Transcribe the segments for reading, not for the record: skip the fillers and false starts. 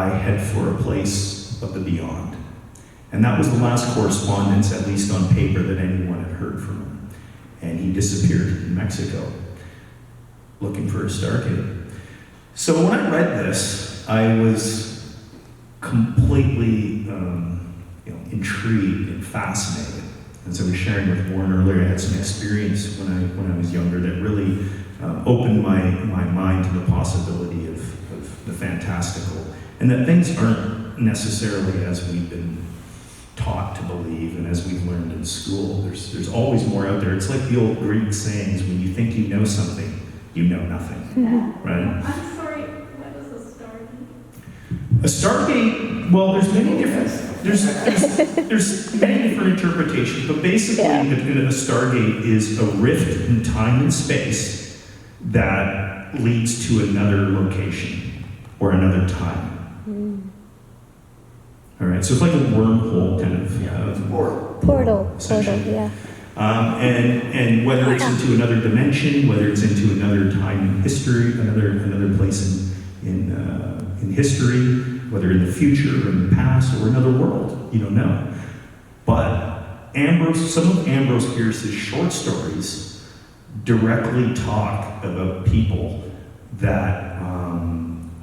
I head for a place of the beyond. And that was the last correspondence, at least on paper, that anyone had heard from him. And he disappeared in Mexico, looking for a Stargate. So when I read this, I was completely intrigued and fascinated. As I was sharing with Warren earlier, I had some experience when I was younger that really opened my mind to the possibility of the fantastical, and that things aren't necessarily as we've been taught to believe and as we've learned in school. There's always more out there. It's like the old Greek sayings, when you think you know something, you know nothing. Yeah. Right? I'm sorry, what is a Stargate? A Stargate, well, there's many different there's many different interpretations, but basically a Stargate is a rift in time and space that leads to another location or another time. All right, so it's like a wormhole kind of portal, essentially. yeah. And whether it's into another dimension, whether it's into another time in history, another place in history, whether in the future or in the past or another world, you don't know. But some of Ambrose Bierce's short stories directly talk about people that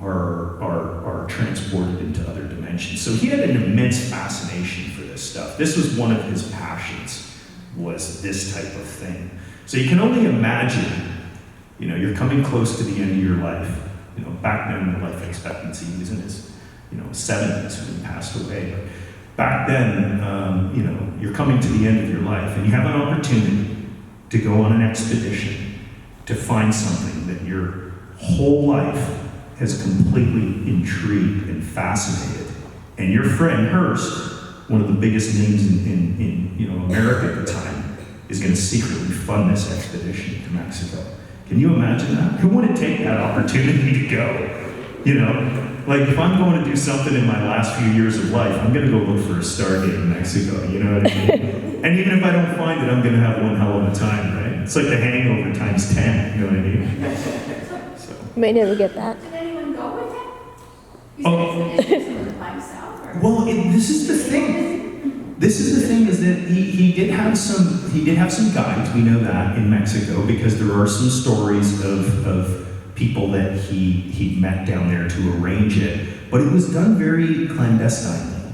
are transported into other dimensions. So he had an immense fascination for this stuff. This was one of his passions, was this type of thing. So you can only imagine, you're coming close to the end of your life. Back then the life expectancy was in his 70s when he passed away. But back then, you're coming to the end of your life and you have an opportunity to go on an expedition to find something that your whole life has completely intrigued and fascinated. And your friend Hearst, one of the biggest names in America at the time, is going to secretly fund this expedition to Mexico. Can you imagine that? Who wouldn't take that opportunity to go? Like if I'm going to do something in my last few years of life, I'm going to go look for a Stargate in Mexico, you know what I mean? And even if I don't find it, I'm going to have one hell of a time, right? It's like the Hangover times 10, you know what I mean? So. May never get that. Did anyone go with him? You said it's by himself? Or? Well, this is the thing. This is the thing, is that he did have some guides, we know that, in Mexico, because there are some stories of people that he met down there to arrange it, but it was done very clandestinely.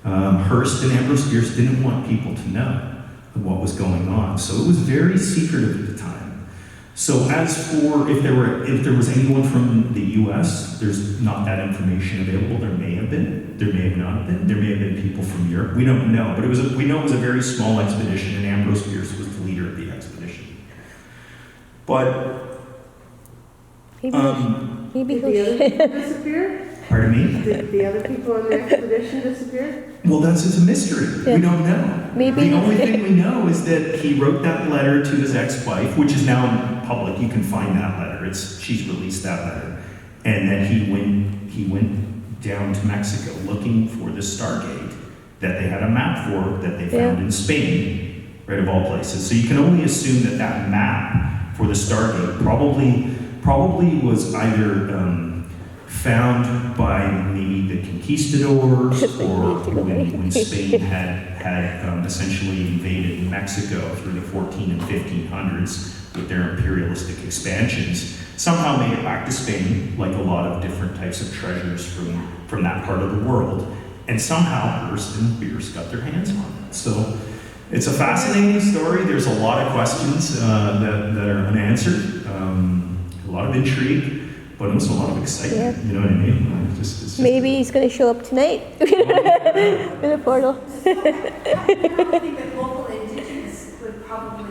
Hearst and Ambrose Bierce didn't want people to know what was going on, so it was very secretive at the time. So as for if there was anyone from the U.S., there's not that information available. There may have been, there may have not been, there may have been people from Europe. We don't know, but we know it was a very small expedition, and Ambrose Bierce was the leader of the expedition. But maybe Did the other people disappear? pardon me? Did the other people on the expedition disappear? Well, it's a mystery. Yeah. We don't know. Maybe the only thing we know is that he wrote that letter to his ex-wife, which is now public. You can find that letter. She's released that letter, and that he went down to Mexico looking for the Stargate that they had a map for that they found in Spain, right, of all places. So you can only assume that map for the Stargate probably was either found by maybe the conquistadors, or when Spain had essentially invaded Mexico through the 14 and 1500s with their imperialistic expansions, somehow made it back to Spain, like a lot of different types of treasures from that part of the world, and somehow Hearst and Bierce got their hands on it. So it's a fascinating story. There's a lot of questions that are unanswered, a lot of intrigue, but also a lot of excitement. You know what I mean? Just maybe he's going to show up tonight in a portal. I don't think that local indigenous would probably